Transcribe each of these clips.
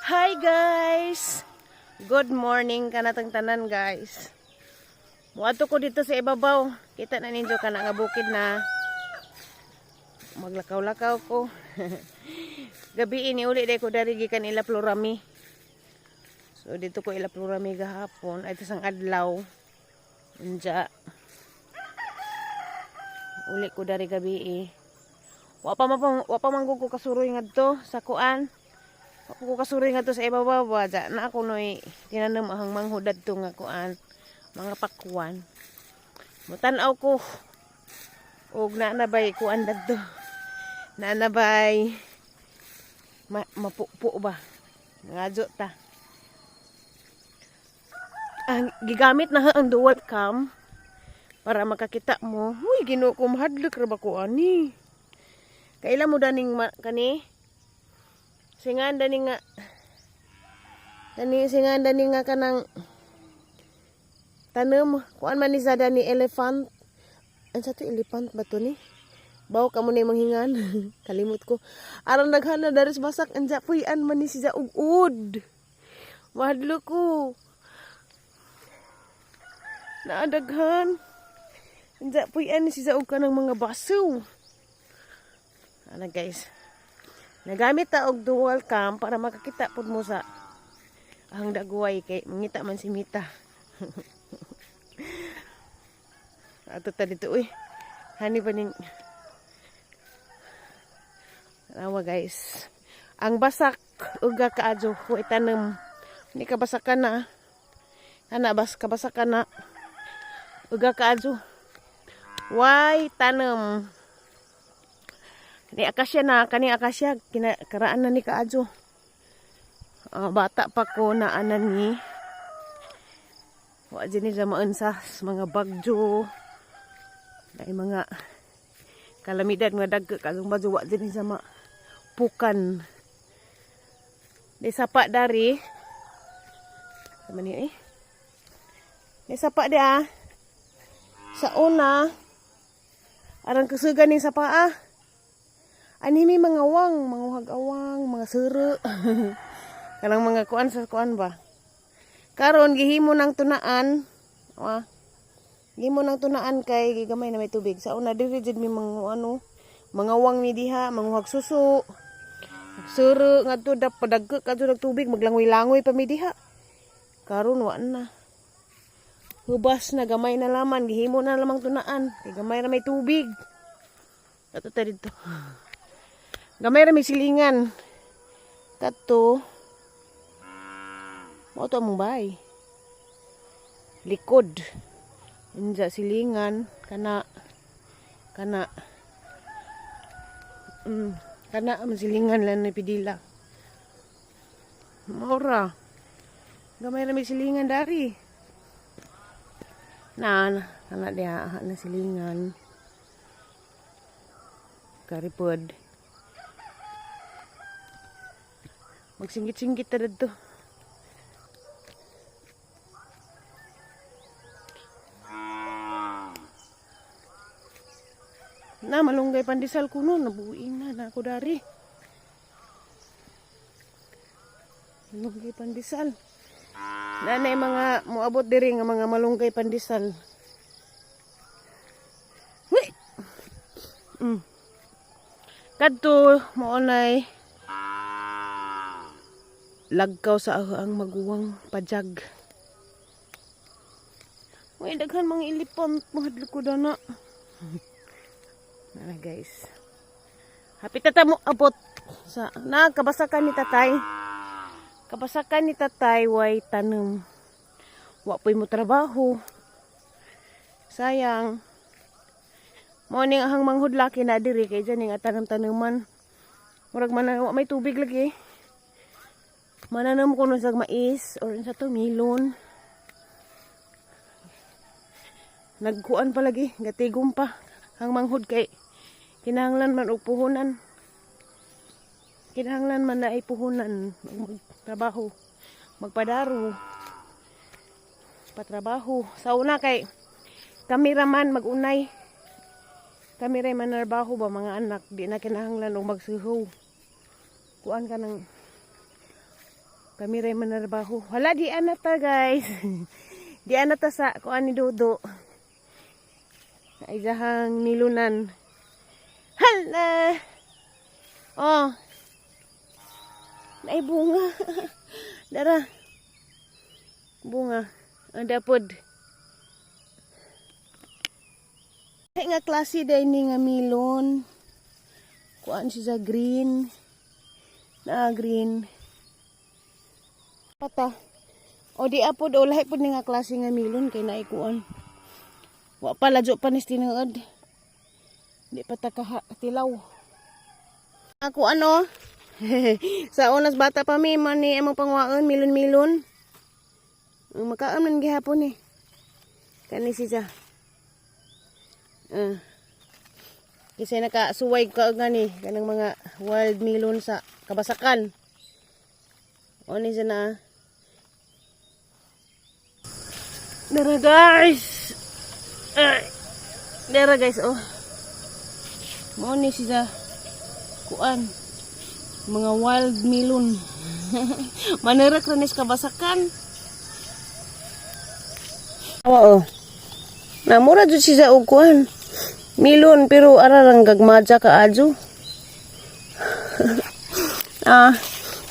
Hi guys! Good morning ka natang tanan guys. Muadto ko dito sa ibabaw. Kita na ninyo ka na nga bukid na. Maglakaw-lakaw ko. Gabi ini uli day ko dari gikan ila Florami. So dito ko ila Florami gahapon ay isang adlaw. Unja. Uli ko dari gabi. Wa pa manggug ko kasuroy ngadto sa kuan. Ako kasuri nga to sa ibabaw ja na ako noy tinanam ahang manghudad to nga kuan mga pakwan. Mutan-aw ko og naanabay kuan dadto. Naanabay mapupo ba. Ngadyo ta. Ang gigamit na ang dual cam para makakita mo. Huy Ginoo ko mahadlok ra ba ko ani. Kaila mo daning kani? Singan dani nga kanang tanem kuan man ni sa dani elephant. An sa to elephant ba to ni? Baw kamo na manghingan. Kalimot ko. Aron daghana daris basak anja puy-an man ni siya ugod. Mahadlo ko. Naadaghan. Anja puy-an ni siya og kanang mga baso. Ana guys. Nagamit ta og dual cam para makakita pud mo sa ang dagway kay mangita man si Mita. Ato ta dito uy. Hani pa ning awa guys. Ang basak uga kaadyo way tanem. Ni kabasakan na. Ana kabasakan na. Uga kaadyo. Way tanem. Ni akasya na, kani akasya, karaan na ni kaadyo. Bata pa ko na anan ni. Wa dyan ni zamaan sa mga bagyo. Dahil mga kalamidad, mga dagka, kalong bagyo, wa dyan ni sama pukan. Di sapa dari. Sama ni eh. Di sapa dia. Sa una, arang kasugan ni sapa ah. Ani may mga awang, mga uhag-awang, mga sere. Kanang mga kuan sa kuan ba. Karon gihimo ng tunaan. Gihimo ng tunaan kay gigamay na may tubig. Sa una diri jud mi mga mga awang mi diha, mga uhag suso. Sere ngadto padagke kadto ng tubig, maglangoy-langoy pa mi diha. Karon wa na. Hubas na gamay na laman, gihimo na lamang tunaan. Kay gamay na may tubig. Ato ta dito. Gamay ra may silingan. Kato. Mo to mong bay. Likod. Inja silingan kana ang silingan lang na pidila. Mora. Gamay ra may silingan dari. Kana dia na silingan. Karipod. Magsinggit-singgit na dito. Na, malunggay pandesal ko nun. Nabuing na ako dari. Malunggay pandesal. Nanay mga muabot diri nga mga malunggay pandesal. Hui! Kadto maunay lagkaw sa ang maguwang pajag. May daghan mga ilipon mahadlo ko dana. Na guys. Hapit ta mo abot sa kabasakan ni tatay. Kabasakan ni tatay way tanem. Wa poy mo trabaho. Sayang. Mo ning ahang manghudlaki na diri kay diyan ning tanem-taneman. Murag man wa may tubig lagi. Mananam ko nun sa mais or sa to milon. Nagkuan pa lagi, gatigom pa. Ang manghud kay kinahanglan man og puhunan. Kinahanglan man na ay puhunan. Magtrabaho. Magpadaro. Patrabaho. Sa una kay kameraman magunay. Kami rin manarbaho ba mga anak. Di na kinahanglan og magsuho. Kuan ka ng Kami rin manarbaho. Wala, di anata guys. Di anata sa kuan ni Dodo. Ay jahang nilunan. Hala! Oh. Ay bunga. Dara. Bunga. Ada pod. Ay nga klase day ni nga milon. Kuan siya sa green. Na green. Pata. O di apod o lahi pod ni nga klase nga milon kay naikuan. Wa pala jo panis tinuod. Di pa ta tilaw. Ako ano? Sa unas bata pa mi man ni among pangwaon milon-milon. Ang makaam nan gihapon ni. Kani siya. Kasi nakasuway ka gani kanang mga wild melon sa kabasakan. O ni siya na. Dara guys. Dara guys oh. Mo ni siya kuan. Mga wild melon. Manerak ranis kabasakan. Oo. Namura jud siya og kuan. Milon pero ararang gagmadya ka adyo.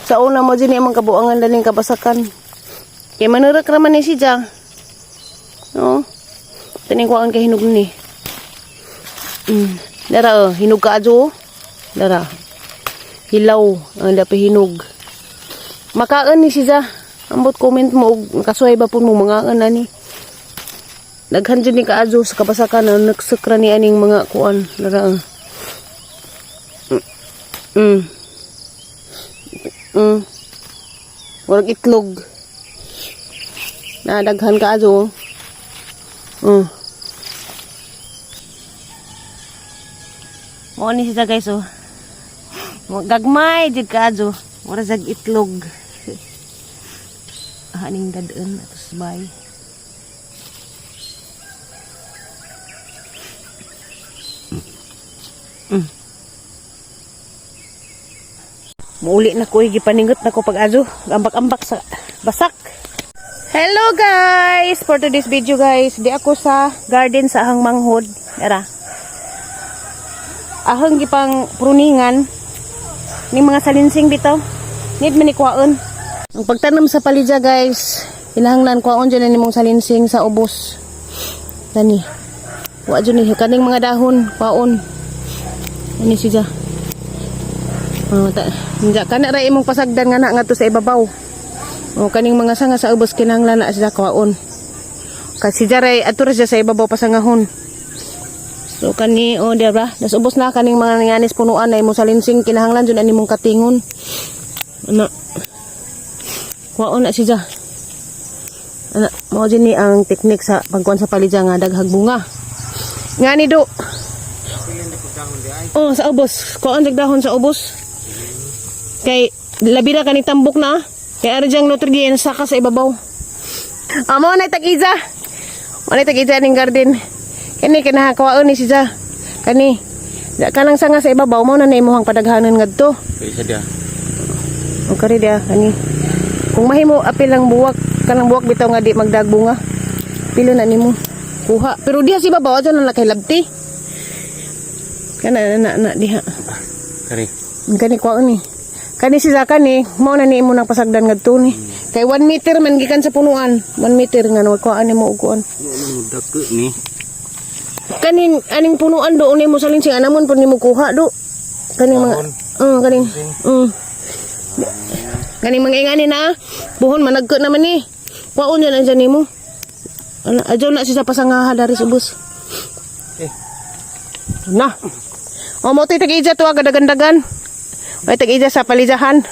Sa una mo din imong kabuangan daling kabasakan. Kay manerak raman ni siya. No. Taning kuan kay hinog ni. Dara hinog ka adyo. Dara. Hilaw ang dapat hinog. Makaan ni siya. Ambot comment mo kasuhay ba po mo mga ani. Daghan dyan ni kaadyo sa kabasakan na nagsakra ni aning mga kuan. Dara. Walang itlog. Nadaghan kaadyo. Mo ni siya guys oh. Gagmay jud kaadyo. Wala sag itlog. Aning dadaan atos bay. Mauli na ko gipaningot na ko pag-adyo. Ambak-ambak sa basak. Hello guys! For today's video guys, di ako sa garden sa ahang manghod. Era. Ahang gipang pruningan ni mga salinsing bitaw. Need manikwaon. Ang pagtanom sa palidya guys, kinahanglan kwaon dyan na nimong salinsing sa ubos. Tani. Wa dyan ni kaning mga dahon kwaon. Ani siya. Kana ra imong pasagdan nga na ngadto sa ibabaw. Kaning mga sanga sa ubos kinahanglan na sila kwaon. Kasi jaray atura siya sa ibabaw pasangahon. So kani diba? Das ubos na kaning mga nanganis punuan na imong salinsing kinahanglan jud ani mong katingon. Ana. Kwaon na siya. Ana, mao ni ang teknik sa pagkuan sa palidya nga daghag bunga. Ngani do. Sa ubos. Kuan dagdahon sa ubos. Kay labi na kani tambok na. Kay ari jang nutrient saka sa ibabaw. Amo na tag-iza. Mo na tag-iza ning garden. Kani kinahakawaon ni siya. Kani kanang sanga sa ibabaw mo na imong padaghanon ngadto. Isa dia. O kari dia kani. Kung mahimo apil lang buwak, kanang buwak bitaw nga di magdagbunga. Pilo na nimo. Kuha. Pero diha si babaw adto na kay labti. Kana na diha. Kani. Kani kwaon ni. Kani si Zaka ni, mao na ni imo nang pasagdan ngadto ni. Kay 1 meter man gikan sa punuan. 1 meter nga no kuan nimo og kuan. Dako ni. Kaning aning punuan do ni mo salinsing anamon pud nimo kuha do. Kaning mga kaning kaning mga ingani na buhon managko naman ni. Kuan yan anjan nimo. Adyo na siya pasangaha dari subos. Na. O mo tay tag-ija to aga dagan-dagan. May tag-ija sa palijahan.